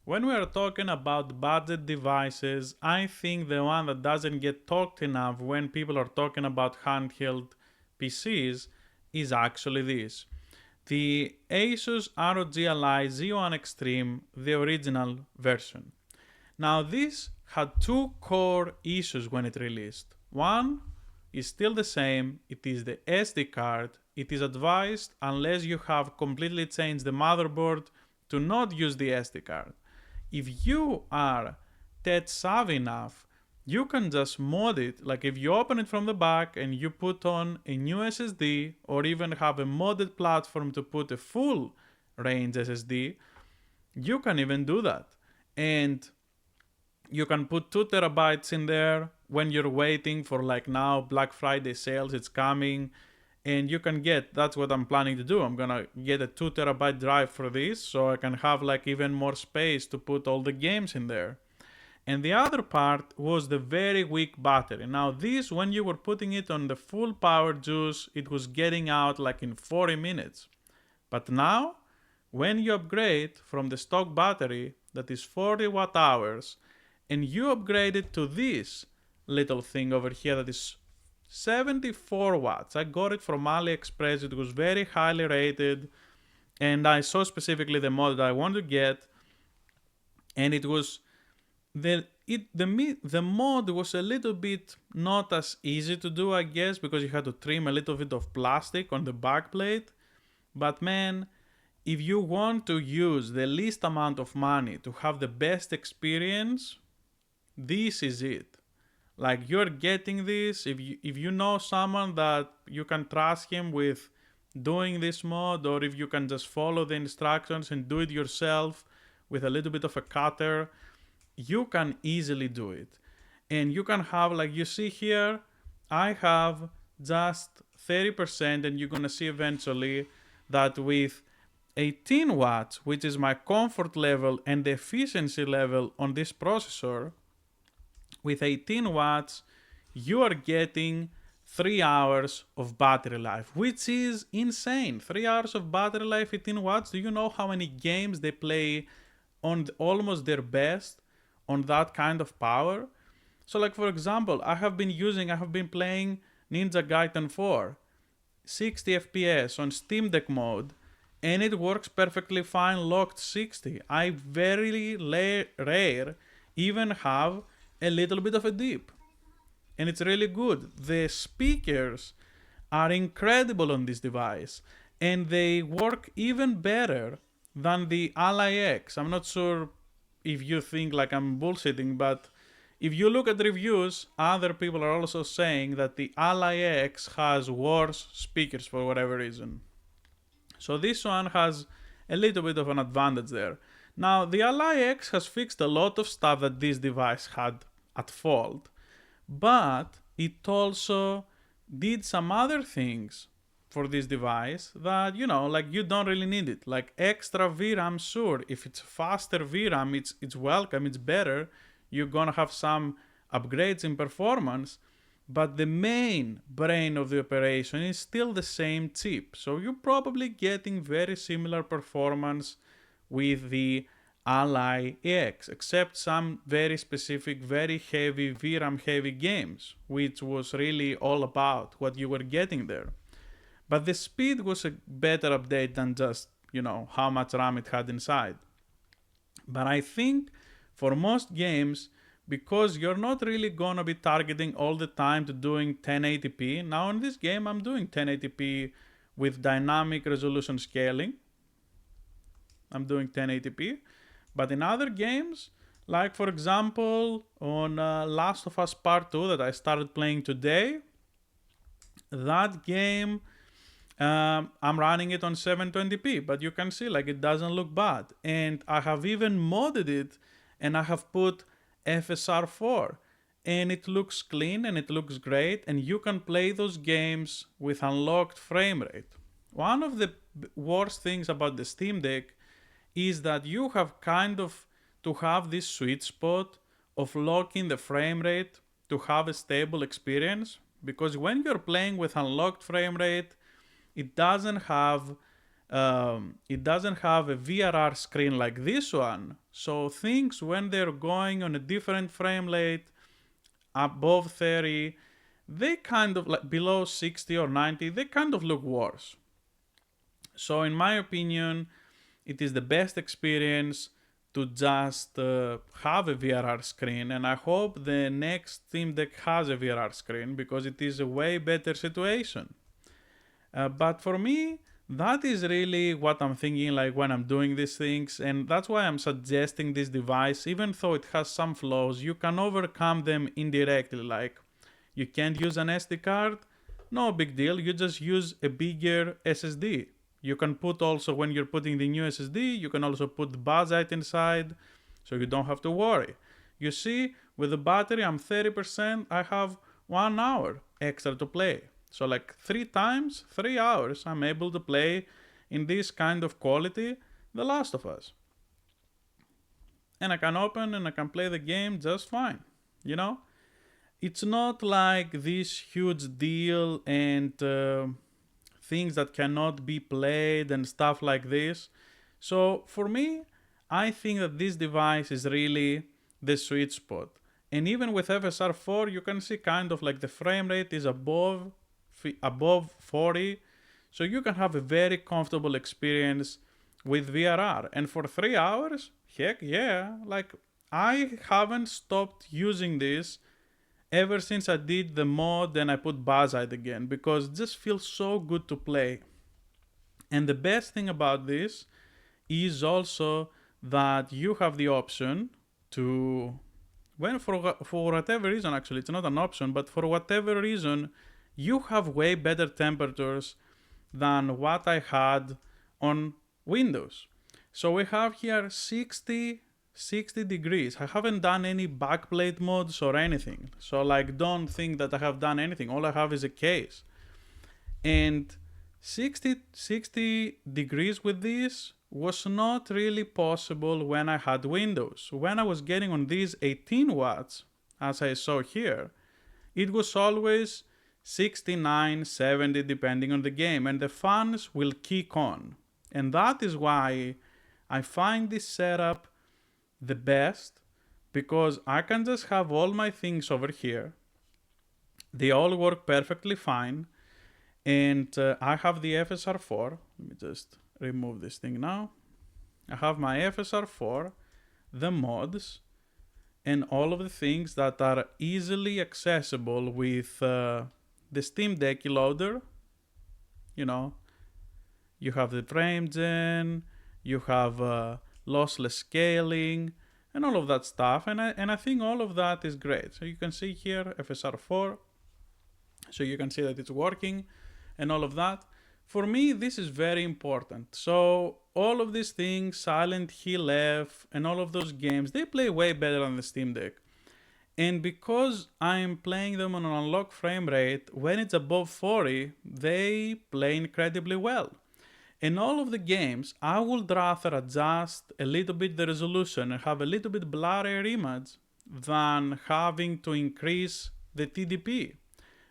When we are talking about budget devices, I think the one that doesn't get talked enough when people are talking about handheld PCs is actually this. The Asus ROG Ally Z1E Extreme, the original version. Now, this had two core issues when it released. One is still the same, it is the SD card. It is advised, unless you have completely changed the motherboard, to not use the SD card. If you are tech savvy enough, you can just mod it. Like if you open it from the back and you put on a new SSD, or even have a modded platform to put a full range SSD, you can even do that. And you can put 2 terabytes in there when you're waiting for, like, now Black Friday sales, it's coming, and you can get, that's what I'm planning to do. I'm gonna get a 2 terabyte drive for this, so I can have like even more space to put all the games in there. And the other part was the very weak battery. Now this, when you were putting it on the full power juice, it was getting out like in 40 minutes. But now, when you upgrade from the stock battery that is 40 watt hours, and you upgrade it to this little thing over here that is 74 watts. I got it from AliExpress. It was very highly rated, and I saw specifically the mod that I want to get, and it was the mod was a little bit not as easy to do, I guess, because you had to trim a little bit of plastic on the backplate. But man, if you want to use the least amount of money to have the best experience, this is it. Like, you're getting this. If you know someone that you can trust him with doing this mod, or if you can just follow the instructions and do it yourself with a little bit of a cutter, you can easily do it. And you can have, like you see here, I have just 30%, and you're gonna see eventually that with 18 watts, which is my comfort level and the efficiency level on this processor, with 18 watts, you are getting 3 hours of battery life, which is insane. 3 hours of battery life, 18 watts. Do you know how many games they play on almost their best on that kind of power? So, like, for example, I have been playing Ninja Gaiden 4, 60 FPS on Steam Deck mode, and it works perfectly fine locked 60. I very rare even have a little bit of a dip, and it's really good. The speakers are incredible on this device, and they work even better than the Ally X. I'm not sure if you think like I'm bullshitting, but if you look at reviews, other people are also saying that the Ally X has worse speakers for whatever reason. So this one has a little bit of an advantage there. Now, the Ally X has fixed a lot of stuff that this device had at fault, but it also did some other things for this device that, like, you don't really need it. Like extra VRAM, sure, if it's faster VRAM, it's welcome, it's better. You're gonna have some upgrades in performance, but the main brain of the operation is still the same chip. So you're probably getting very similar performance with the Ally X, except some very specific, very heavy VRAM heavy games, which was really all about what you were getting there. But the speed was a better update than just, how much RAM it had inside. But I think for most games, because you're not really gonna be targeting all the time to doing 1080p. Now in this game I'm doing 1080p with dynamic resolution scaling. I'm doing 1080p. But in other games, like for example on Last of Us Part 2 that I started playing today, that game I'm running it on 720p, but you can see like it doesn't look bad. And I have even modded it, and I have put FSR 4, and it looks clean and it looks great, and you can play those games with unlocked frame rate. One of the worst things about the Steam Deck is that you have kind of to have this sweet spot of locking the frame rate to have a stable experience, because when you're playing with unlocked frame rate, it doesn't have It doesn't have a VRR screen like this one. So things, when they're going on a different frame rate, above 30, they kind of like below 60 or 90, they kind of look worse. So in my opinion, it is the best experience to just have a VRR screen, and I hope the next Steam Deck has a VRR screen because it is a way better situation. But for me, that is really what I'm thinking like when I'm doing these things, and that's why I'm suggesting this device. Even though it has some flaws, you can overcome them indirectly. Like, you can't use an SD card, no big deal, you just use a bigger SSD. You can put also, when you're putting the new SSD, you can also put Bazzite inside, so you don't have to worry. You see, with the battery, I'm 30%, I have 1 hour extra to play. So like 3 times, 3 hours, I'm able to play in this kind of quality The Last of Us. And I can open and I can play the game just fine, you know? It's not like this huge deal and things that cannot be played and stuff like this. So for me, I think that this device is really the sweet spot. And even with FSR 4, you can see kind of like the frame rate is above 40. So you can have a very comfortable experience with VRR. And for 3 hours, heck yeah, like I haven't stopped using this ever since I did the mod and I put Bazzite again, because it just feels so good to play. And the best thing about this is also that you have the option to, when for whatever reason, actually it's not an option, but for whatever reason, you have way better temperatures than what I had on Windows. So we have here 60 degrees. I haven't done any backplate mods or anything. So like, don't think that I have done anything. All I have is a case. And 60 degrees with this was not really possible when I had Windows. When I was getting on these 18 watts, as I saw here, it was always 69, 70 depending on the game, and the fans will kick on. And that is why I find this setup the best, because I can just have all my things over here. They all work perfectly fine. And I have the FSR 4. Let me just remove this thing now. I have my FSR 4, the mods, and all of the things that are easily accessible with the Steam Deck loader. You know, you have the frame gen, you have lossless scaling, and all of that stuff. And I think all of that is great. So you can see here FSR 4. So you can see that it's working and all of that. For me, this is very important. So all of these things, Silent Hill F and all of those games, they play way better on the Steam Deck. And because I'm playing them on an unlocked frame rate, when it's above 40, they play incredibly well. In all of the games, I would rather adjust a little bit the resolution and have a little bit blurrier image than having to increase the TDP.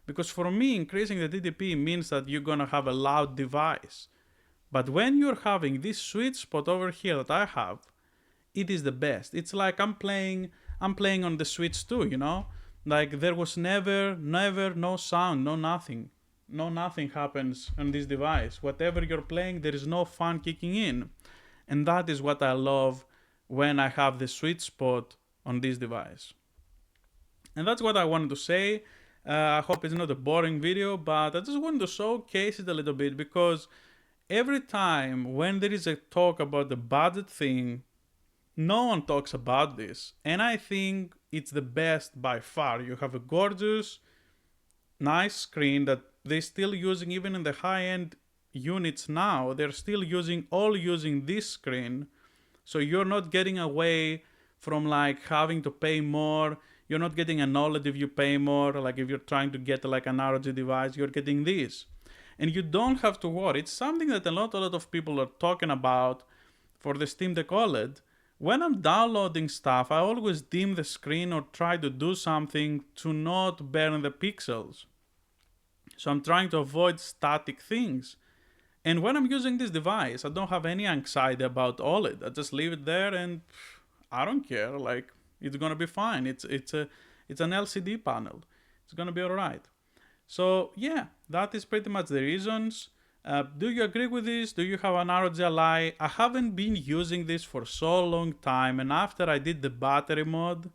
Because for me, increasing the TDP means that you're gonna have a loud device. But when you're having this sweet spot over here that I have, it is the best. It's like I'm playing on the Switch too, you know? Like there was never, no sound, no nothing. No, nothing happens on this device. Whatever you're playing, there is no fun kicking in. And that is what I love when I have the sweet spot on this device. And that's what I wanted to say. I hope it's not a boring video, but I just wanted to showcase it a little bit, because every time when there is a talk about the budget thing, no one talks about this. And I think it's the best by far. You have a gorgeous, nice screen that they're still using even in the high-end units now. They're still using this screen. So you're not getting away from like having to pay more. You're not getting an OLED if you pay more. Like if you're trying to get like an ROG device, you're getting this. And you don't have to worry. It's something that a lot of people are talking about for the Steam Deck OLED. When I'm downloading stuff, I always dim the screen or try to do something to not burn the pixels. So I'm trying to avoid static things. And when I'm using this device, I don't have any anxiety about OLED. I just leave it there and I don't care. Like, it's gonna be fine. It's an LCD panel. It's gonna be alright. So yeah, that is pretty much the reasons. Do you agree with this? Do you have an ROG Ally? I haven't been using this for so long time, and after I did the battery mod,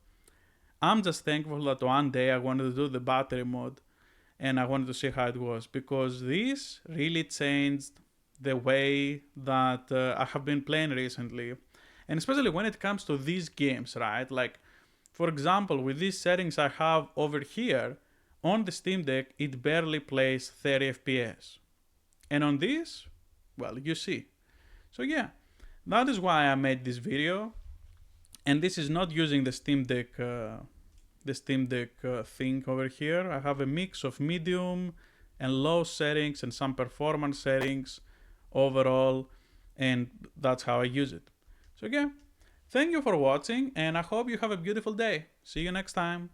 I'm just thankful that one day I wanted to do the battery mod and I wanted to see how it was, because this really changed the way that I have been playing recently. And especially when it comes to these games, right? Like, for example, with these settings I have over here, on the Steam Deck, it barely plays 30 FPS. And on this, well, you see. So yeah, that is why I made this video. And this is not using the Steam Deck thing over here. I have a mix of medium and low settings and some performance settings overall, and that's how I use it. So yeah, thank you for watching, and I hope you have a beautiful day. See you next time.